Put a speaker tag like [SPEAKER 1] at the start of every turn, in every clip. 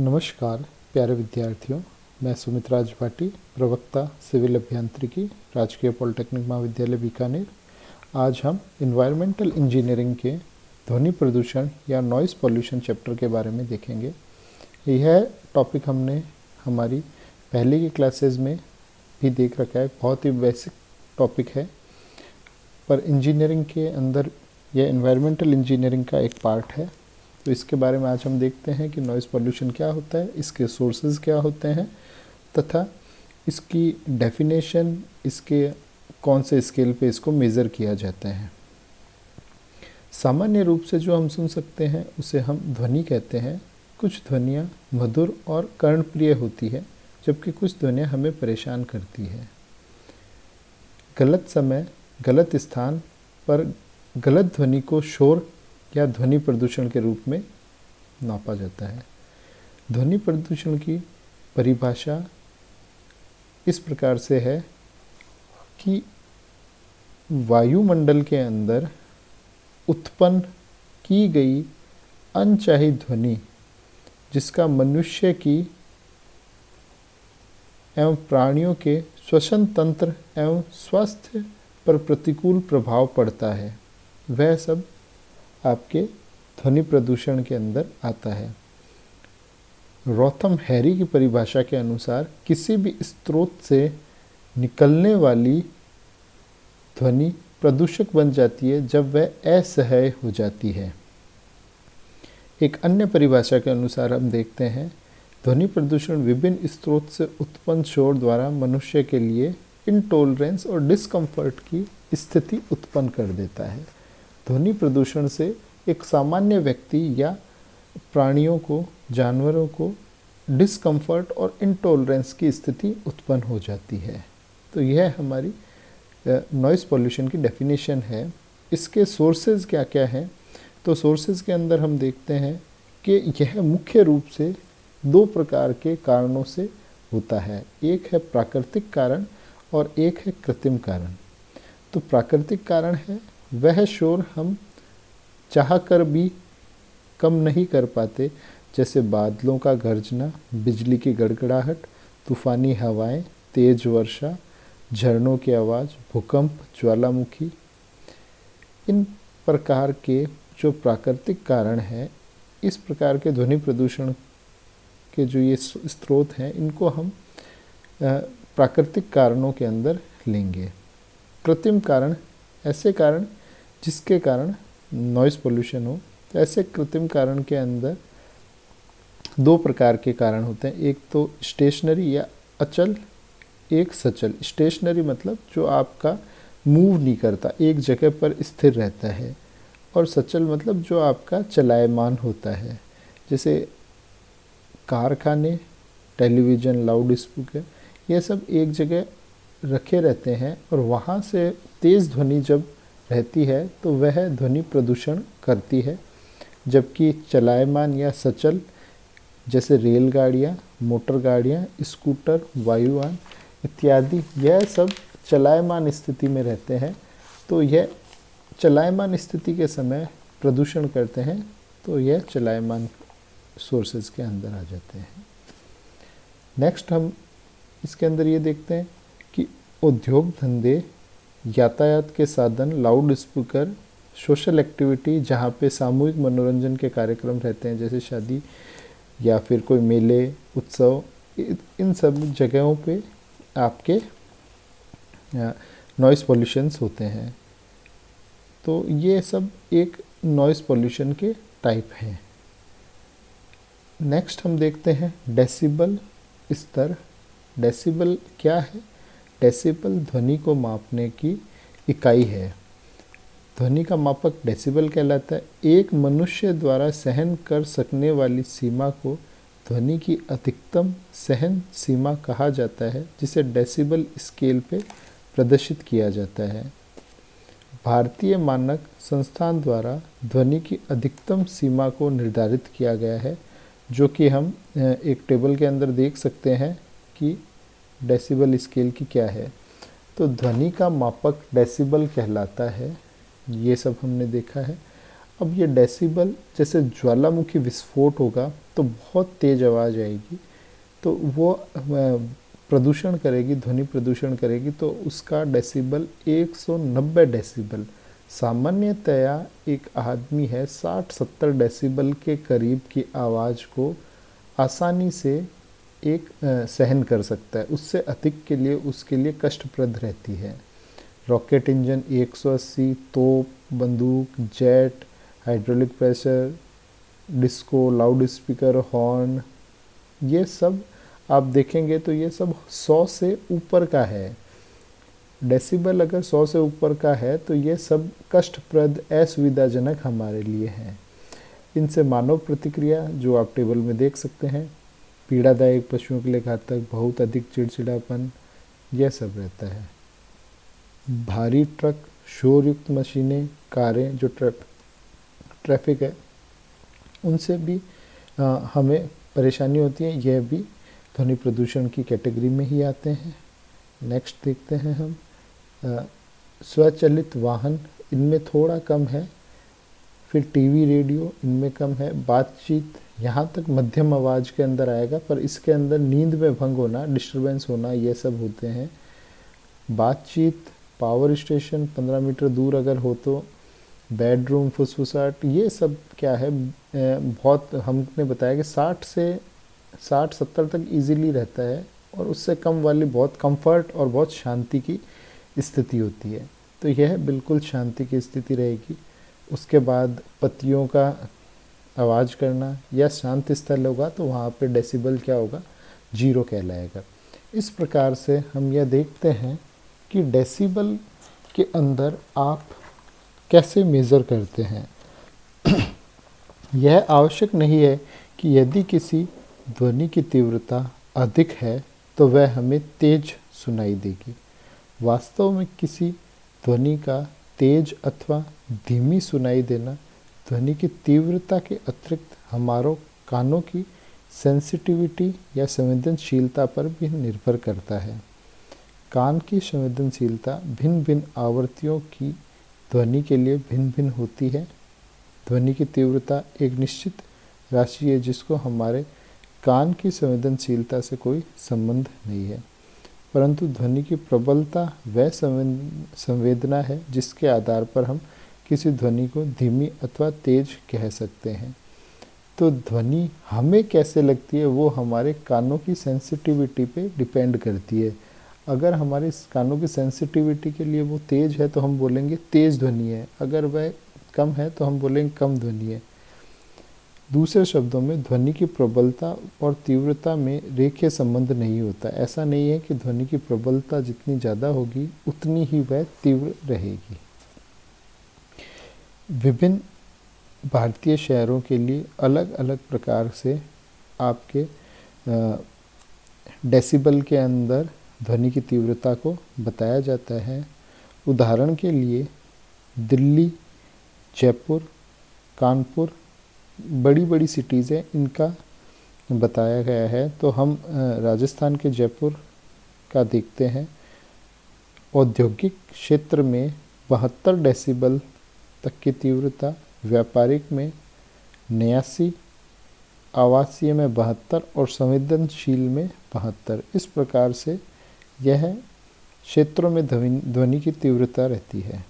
[SPEAKER 1] नमस्कार प्यारे विद्यार्थियों, मैं सुमित राज भाटी, प्रवक्ता सिविल अभियांत्रिकी, राजकीय पॉलिटेक्निक महाविद्यालय बीकानेर। आज हम इन्वायरमेंटल इंजीनियरिंग के ध्वनि प्रदूषण या नॉइज़ पॉल्यूशन चैप्टर के बारे में देखेंगे। यह टॉपिक हमने हमारी पहले की क्लासेस में भी देख रखा है, बहुत ही बेसिक टॉपिक है, पर इंजीनियरिंग के अंदर यह इन्वायरमेंटल इंजीनियरिंग का एक पार्ट है। तो इसके बारे में आज हम देखते हैं कि नॉइज़ पॉल्यूशन क्या होता है, इसके सोर्सेज क्या होते हैं तथा इसकी डेफिनेशन, इसके कौन से स्केल पे इसको मेज़र किया जाता है। सामान्य रूप से जो हम सुन सकते हैं उसे हम ध्वनि कहते हैं। कुछ ध्वनियाँ मधुर और कर्णप्रिय होती है, जबकि कुछ ध्वनियाँ हमें परेशान करती है। गलत समय, गलत स्थान पर गलत ध्वनि को शोर या ध्वनि प्रदूषण के रूप में नापा जाता है। ध्वनि प्रदूषण की परिभाषा इस प्रकार से है कि वायुमंडल के अंदर उत्पन्न की गई अनचाही ध्वनि जिसका मनुष्य की एवं प्राणियों के श्वसन तंत्र एवं स्वास्थ्य पर प्रतिकूल प्रभाव पड़ता है, वह सब आपके ध्वनि प्रदूषण के अंदर आता है। रॉथम हैरी की परिभाषा के अनुसार किसी भी स्रोत से निकलने वाली ध्वनि प्रदूषक बन जाती है जब वह असह्य हो जाती है। एक अन्य परिभाषा के अनुसार हम देखते हैं, ध्वनि प्रदूषण विभिन्न स्रोत से उत्पन्न शोर द्वारा मनुष्य के लिए इंटॉलरेंस और डिस्कम्फर्ट की स्थिति उत्पन्न कर देता है। ध्वनि प्रदूषण से एक सामान्य व्यक्ति या प्राणियों को, जानवरों को डिस्कम्फर्ट और इंटॉलरेंस की स्थिति उत्पन्न हो जाती है। तो यह हमारी नॉइज़ पॉल्यूशन की डेफिनेशन है। इसके सोर्सेज क्या क्या हैं? तो सोर्सेज के अंदर हम देखते हैं कि यह मुख्य रूप से दो प्रकार के कारणों से होता है। एक है प्राकृतिक कारण और एक है कृत्रिम कारण। तो प्राकृतिक कारण है वह शोर हम चाह कर भी कम नहीं कर पाते, जैसे बादलों का गरजना, बिजली की गड़गड़ाहट, तूफ़ानी हवाएं, तेज वर्षा, झरनों की आवाज़, भूकंप, ज्वालामुखी। इन प्रकार के जो प्राकृतिक कारण हैं, इस प्रकार के ध्वनि प्रदूषण के जो ये स्रोत हैं, इनको हम प्राकृतिक कारणों के अंदर लेंगे। कृत्रिम कारण ऐसे कारण जिसके कारण नॉइज़ पोल्यूशन हो। तो ऐसे कृत्रिम कारण के अंदर दो प्रकार के कारण होते हैं, एक तो स्टेशनरी या अचल, एक सचल। स्टेशनरी मतलब जो आपका मूव नहीं करता, एक जगह पर स्थिर रहता है, और सचल मतलब जो आपका चलायमान होता है, जैसे कारखाने, टेलीविज़न, लाउड स्पीकर, ये सब एक जगह रखे रहते हैं और वहाँ से तेज़ ध्वनि जब रहती है तो वह ध्वनि प्रदूषण करती है। जबकि चलायमान या सचल जैसे रेलगाड़ियाँ, मोटर गाड़ियाँ, स्कूटर, वायुयान इत्यादि, यह सब चलायमान स्थिति में रहते हैं। तो यह चलायमान स्थिति के समय प्रदूषण करते हैं, तो यह चलायमान सोर्सेज के अंदर आ जाते हैं। नेक्स्ट हम इसके अंदर ये देखते हैं कि उद्योग धंधे, यातायात के साधन, लाउड स्पीकर, सोशल एक्टिविटी जहाँ पे सामूहिक मनोरंजन के कार्यक्रम रहते हैं, जैसे शादी या फिर कोई मेले, उत्सव, इन सब जगहों पे आपके नॉइज़ पॉल्यूशंस होते हैं। तो ये सब एक नॉइज़ पॉल्यूशन के टाइप हैं। नेक्स्ट हम देखते हैं डेसिबल स्तर। डेसिबल क्या है? डेसिबल ध्वनि को मापने की इकाई है। ध्वनि का मापक डेसिबल कहलाता है। एक मनुष्य द्वारा सहन कर सकने वाली सीमा को ध्वनि की अधिकतम सहन सीमा कहा जाता है, जिसे डेसिबल स्केल पे प्रदर्शित किया जाता है। भारतीय मानक संस्थान द्वारा ध्वनि की अधिकतम सीमा को निर्धारित किया गया है, जो कि हम एक टेबल के अंदर देख सकते हैं कि डेसिबल स्केल की क्या है। तो ध्वनि का मापक डेसिबल कहलाता है, ये सब हमने देखा है। अब ये डेसिबल, जैसे ज्वालामुखी विस्फोट होगा तो बहुत तेज़ आवाज़ आएगी, तो वो प्रदूषण करेगी, ध्वनि प्रदूषण करेगी, तो उसका डेसिबल 190 डेसिबल। सामान्यतया एक आदमी है 60-70 डेसिबल के करीब की आवाज़ को आसानी से सहन कर सकता है, उससे अधिक के लिए उसके लिए कष्टप्रद रहती है। रॉकेट इंजन 180, तोप, बंदूक, jet, hydraulic pressure, disco, loud speaker, horn, ये सब आप देखेंगे तो ये सब 100 से ऊपर का है। डेसिबल अगर 100 से ऊपर का है तो ये सब कष्टप्रद, असुविधाजनक हमारे लिए हैं। इनसे मानव प्रतिक्रिया जो आप टेबल में देख सकते हैं, पीड़ादायक, पशुओं के लिए घातक, बहुत अधिक चिड़चिड़ापन, यह सब रहता है। भारी ट्रक, शोरयुक्त मशीनें, कारें, जो ट्रैफिक है, उनसे भी हमें परेशानी होती है, यह भी ध्वनि प्रदूषण की कैटेगरी में ही आते हैं। नेक्स्ट देखते हैं हम स्वचालित वाहन, इनमें थोड़ा कम है। फिर टीवी, रेडियो, इनमें कम है। बातचीत यहाँ तक मध्यम आवाज़ के अंदर आएगा, पर इसके अंदर नींद में भंग होना, डिस्टरबेंस होना, ये सब होते हैं। बातचीत, पावर स्टेशन 15 मीटर दूर अगर हो तो, बेडरूम, फुसफुसाहट, ये सब क्या है, बहुत हमने बताया कि 60-70 तक इजीली रहता है, और उससे कम वाली बहुत कंफर्ट और बहुत शांति की स्थिति होती है। तो यह बिल्कुल शांति की स्थिति रहेगी। उसके बाद पत्तियों का आवाज़ करना या शांत स्थल होगा तो वहाँ पे डेसिबल क्या होगा, 0 कहलाएगा। इस प्रकार से हम यह देखते हैं कि डेसिबल के अंदर आप कैसे मेज़र करते हैं। यह आवश्यक नहीं है कि यदि किसी ध्वनि की तीव्रता अधिक है तो वह हमें तेज सुनाई देगी। वास्तव में किसी ध्वनि का तेज अथवा धीमी सुनाई देना ध्वनि की तीव्रता के अतिरिक्त हमारों कानों की सेंसिटिविटी या संवेदनशीलता पर भी निर्भर करता है। कान की संवेदनशीलता भिन्न भिन्न आवृत्तियों की ध्वनि के लिए भिन्न भिन्न होती है। ध्वनि की तीव्रता एक निश्चित राशि है जिसको हमारे कान की संवेदनशीलता से कोई संबंध नहीं है, परंतु ध्वनि की प्रबलता वह संवेदना है जिसके आधार पर हम किसी ध्वनि को धीमी अथवा तेज कह सकते हैं। तो ध्वनि हमें कैसे लगती है वो हमारे कानों की सेंसिटिविटी पे डिपेंड करती है। अगर हमारे कानों की सेंसिटिविटी के लिए वो तेज है तो हम बोलेंगे तेज ध्वनि है, अगर वह कम है तो हम बोलेंगे कम ध्वनि है। दूसरे शब्दों में ध्वनि की प्रबलता और तीव्रता में रेखीय संबंध नहीं होता। ऐसा नहीं है कि ध्वनि की प्रबलता जितनी ज़्यादा होगी उतनी ही वह तीव्र रहेगी। विभिन्न भारतीय शहरों के लिए अलग अलग प्रकार से आपके डेसिबल के अंदर ध्वनि की तीव्रता को बताया जाता है। उदाहरण के लिए दिल्ली, जयपुर, कानपुर, बड़ी बड़ी सिटीज़ हैं, इनका बताया गया है। तो हम राजस्थान के जयपुर का देखते हैं। औद्योगिक क्षेत्र में 72 डेसिबल तक की तीव्रता, व्यापारिक में 89, आवासीय में 72 और संवेदनशील में 72। इस प्रकार से यह क्षेत्रों में ध्वनि की तीव्रता रहती है।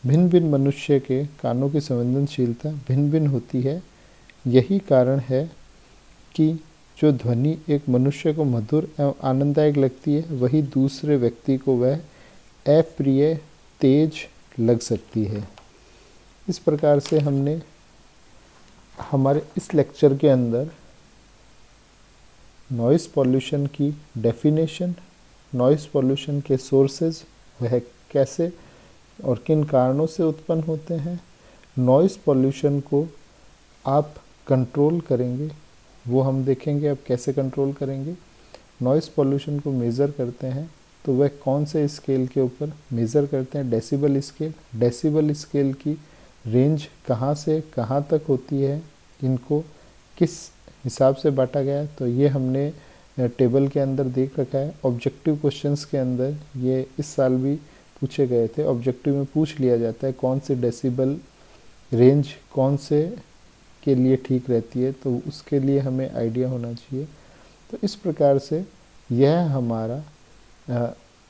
[SPEAKER 1] भिन्न भिन्न मनुष्य के कानों की संवेदनशीलता भिन्न भिन्न होती है। यही कारण है कि जो ध्वनि एक मनुष्य को मधुर एवं आनंददायक लगती है वही दूसरे व्यक्ति को वह अप्रिय, तेज लग सकती है। इस प्रकार से हमने हमारे इस लेक्चर के अंदर नॉइज़ पॉल्यूशन की डेफिनेशन, नॉइज़ पॉल्यूशन के सोर्सेज, वह कैसे और किन कारणों से उत्पन्न होते हैं, नॉइज़ पॉल्यूशन को आप कंट्रोल करेंगे, वो हम देखेंगे अब कैसे कंट्रोल करेंगे। नॉइज़ पॉल्यूशन को मेज़र करते हैं तो वह कौन से स्केल के ऊपर मेज़र करते हैं, डेसिबल स्केल। डेसिबल स्केल की रेंज कहाँ से कहाँ तक होती है, इनको किस हिसाब से बांटा गया है, तो ये हमने टेबल के अंदर देख रखा है। ऑब्जेक्टिव क्वेश्चंस के अंदर ये इस साल भी पूछे गए थे। ऑब्जेक्टिव में पूछ लिया जाता है कौन से डेसिबल रेंज कौन से के लिए ठीक रहती है, तो उसके लिए हमें आइडिया होना चाहिए। तो इस प्रकार से यह हमारा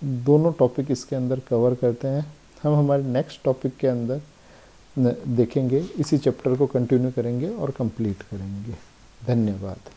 [SPEAKER 1] दोनों टॉपिक इसके अंदर कवर करते हैं। हम हमारे नेक्स्ट टॉपिक के अंदर देखेंगे, इसी चैप्टर को कंटिन्यू करेंगे और कंप्लीट करेंगे। धन्यवाद।